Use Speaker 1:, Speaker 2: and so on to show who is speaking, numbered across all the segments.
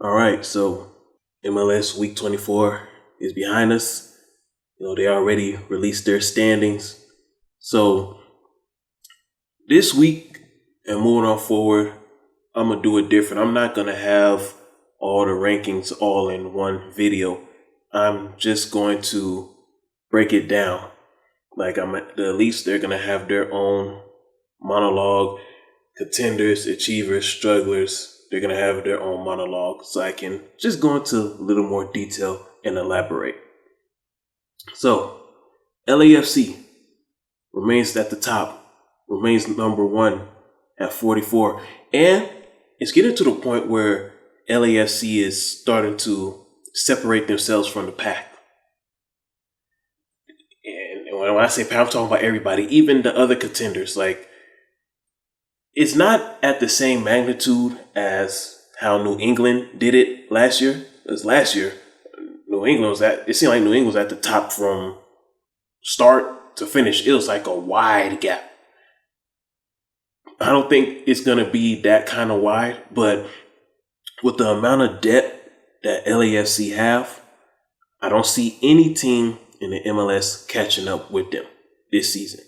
Speaker 1: All right, so MLS Week 24 is behind us. They already released their standings. So this week and moving on forward, I'm going to do it different. I'm not going to have all the rankings all in one video. I'm just going to break it down. Like at least they're going to have their own monologue, contenders, achievers, strugglers. They're going to have their own monologue, so I can just go into a little more detail and elaborate. So, LAFC remains at the top, remains number one at 44. And it's getting to the point where LAFC is starting to separate themselves from the pack. And when I say pack, I'm talking about everybody, even the other contenders. It's not at the same magnitude as how New England did it last year. Because last year, it seemed like New England was at the top from start to finish. It was like a wide gap. I don't think it's going to be that kind of wide, but with the amount of debt that LAFC have, I don't see any team in the MLS catching up with them this season.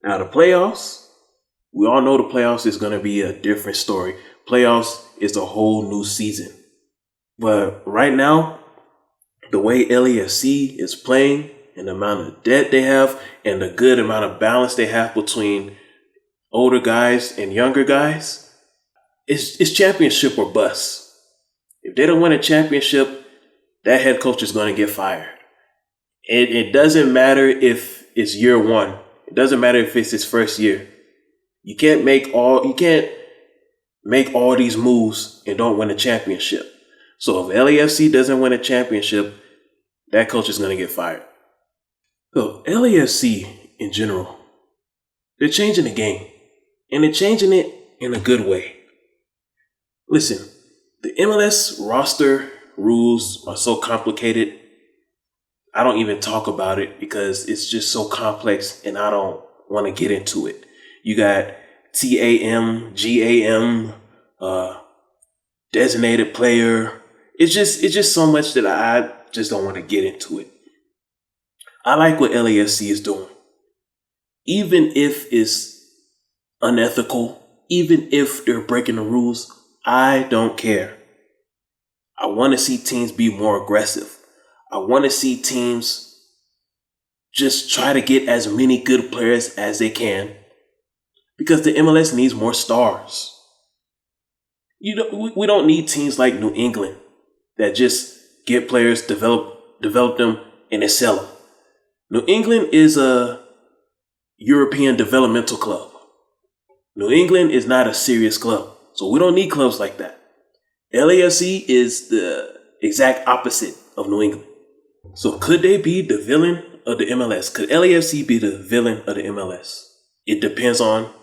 Speaker 1: Now, the playoffs, we all know the playoffs is going to be a different story. Playoffs is a whole new season. But right now, the way LAFC is playing and the amount of debt they have and the good amount of balance they have between older guys and younger guys, it's championship or bust. If they don't win a championship, that head coach is going to get fired. It doesn't matter if it's year one. It doesn't matter if it's his first year. You can't make all these moves and don't win a championship. So if LAFC doesn't win a championship, that coach is going to get fired. So LAFC in general, they're changing the game. And they're changing it in a good way. Listen, the MLS roster rules are so complicated. I don't even talk about it because it's just so complex and I don't want to get into it. You got TAM, GAM, designated player. It's just so much that I just don't want to get into it. I like what LAFC is doing. Even if it's unethical, even if they're breaking the rules, I don't care. I want to see teams be more aggressive. I want to see teams just try to get as many good players as they can because the MLS needs more stars. We don't need teams like New England that just get players, develop them, and then sell them. New England is a European developmental club. New England is not a serious club, so we don't need clubs like that. LAFC is the exact opposite of New England. So could they be the villain of the MLS? Could LAFC be the villain of the MLS? It depends on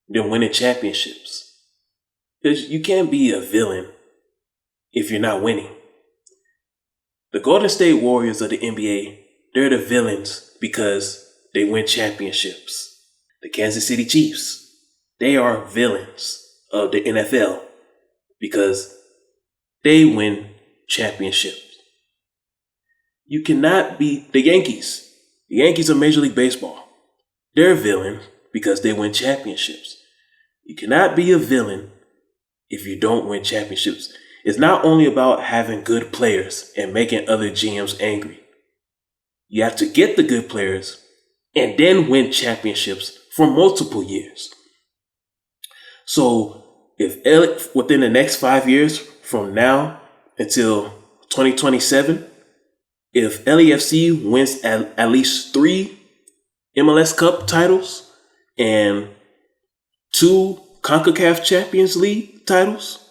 Speaker 1: them winning championships. Because you can't be a villain if you're not winning. The Golden State Warriors of the NBA, they're the villains because they win championships. The Kansas City Chiefs, they are villains of the NFL because they win championships. You cannot be the Yankees. The Yankees are Major League Baseball. They're villains because they win championships. You cannot be a villain if you don't win championships. It's not only about having good players and making other GMs angry. You have to get the good players and then win championships for multiple years. So if within the next 5 years from now until 2027, if LAFC wins at least 3 MLS Cup titles and 2 CONCACAF Champions League titles,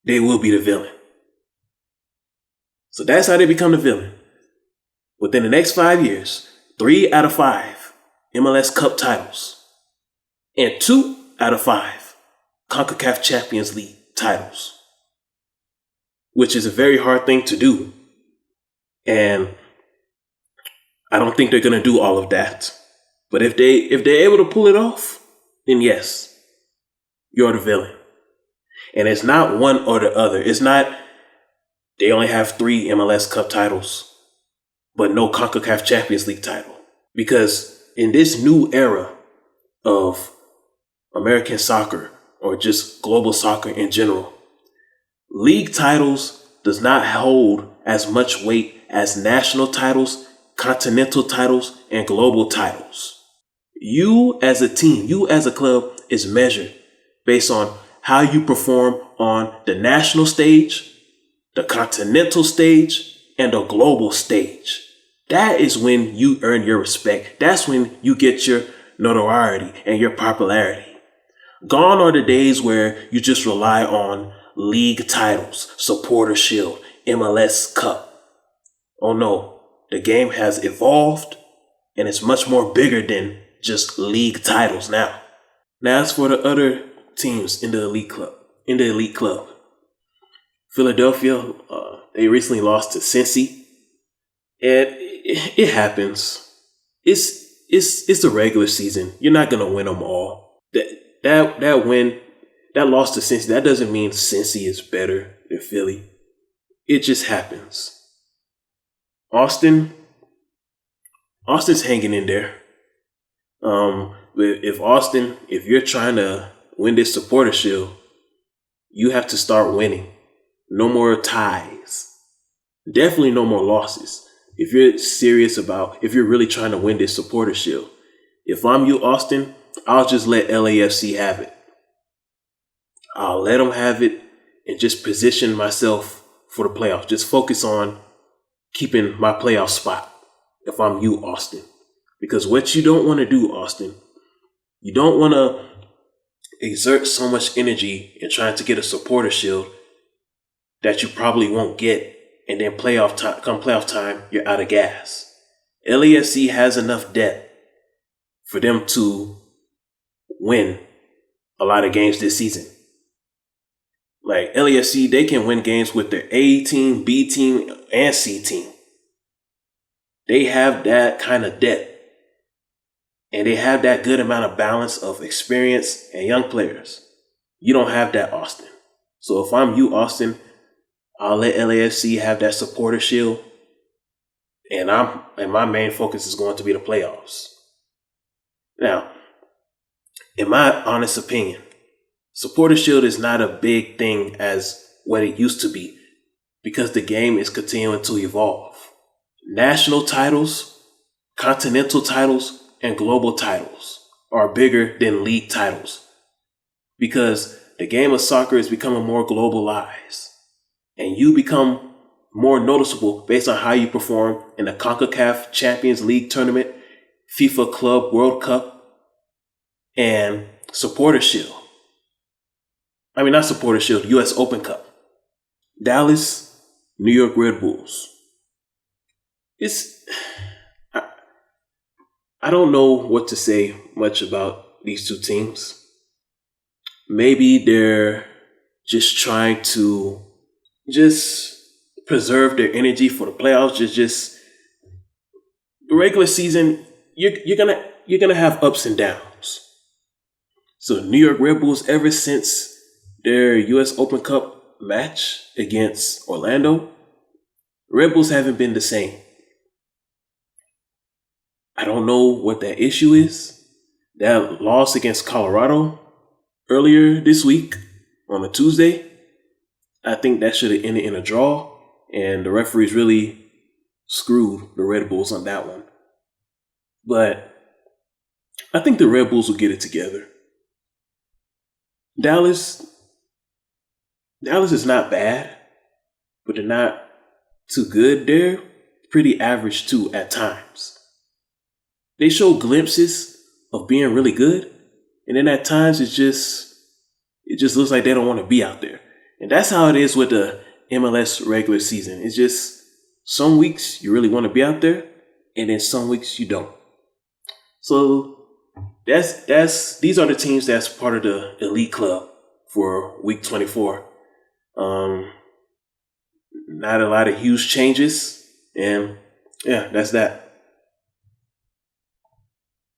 Speaker 1: they will be the villain. So that's how they become the villain. Within the next 5 years, 3 out of 5 MLS Cup titles and 2 out of 5 CONCACAF Champions League titles, which is a very hard thing to do. And I don't think they're going to do all of that. But if they're able to pull it off, then yes, you're the villain. And it's not one or the other. It's not they only have 3 MLS Cup titles, but no CONCACAF Champions League title. Because in this new era of American soccer, or just global soccer in general, league titles does not hold as much weight as national titles, continental titles, and global titles. You as a team, you as a club is measured based on how you perform on the national stage, the continental stage, and the global stage. That is when you earn your respect. That's when you get your notoriety and your popularity. Gone are the days where you just rely on league titles, Supporter Shield, MLS Cup. Oh no, the game has evolved and it's much more bigger than just league titles now. Now as for the other teams in the elite club, Philadelphia, they recently lost to Cincy, and it happens. It's the regular season. You're not gonna win them all. That loss to Cincy, that doesn't mean Cincy is better than Philly. It just happens. Austin's hanging in there. If you're trying to win this Supporter Shield, you have to start winning. No more ties. Definitely no more losses. If you're really trying to win this Supporter Shield. If I'm you, Austin, I'll just let LAFC have it. I'll let them have it and just position myself for the playoffs. Just focus on keeping my playoff spot if I'm you, Austin. Because what you don't want to do, Austin, you don't want to exert so much energy in trying to get a Supporter Shield that you probably won't get, and then come playoff time, you're out of gas. LAFC has enough debt for them to win a lot of games this season. Like LAFC, they can win games with their A team, B team, and C team. They have that kind of debt. And they have that good amount of balance of experience and young players. You don't have that, Austin. So if I'm you, Austin, I'll let LAFC have that Supporter Shield. And my main focus is going to be the playoffs. Now, in my honest opinion, Supporter Shield is not a big thing as what it used to be because the game is continuing to evolve. National titles, continental titles, and global titles are bigger than league titles because the game of soccer is becoming more globalized and you become more noticeable based on how you perform in the CONCACAF Champions League tournament, FIFA Club World Cup, and Supporter Shield. I mean, not Supporter Shield, US Open Cup. Dallas, New York Red Bulls. I don't know what to say much about these two teams. Maybe they're just trying to just preserve their energy for the playoffs. Just the regular season, you're gonna have ups and downs. So New York Red Bulls, ever since their US Open Cup match against Orlando, Red Bulls haven't been the same. I don't know what that issue is. That loss against Colorado earlier this week on a Tuesday, I think that should have ended in a draw, and the referees really screwed the Red Bulls on that one. But I think the Red Bulls will get it together. Dallas is not bad, but they're not too good. They're pretty average too at times. They show glimpses of being really good, and then at times it just looks like they don't want to be out there. And that's how it is with the MLS regular season. It's just some weeks you really want to be out there, and then some weeks you don't. So these are the teams that's part of the elite club for week 24. Not a lot of huge changes, and yeah, that's that.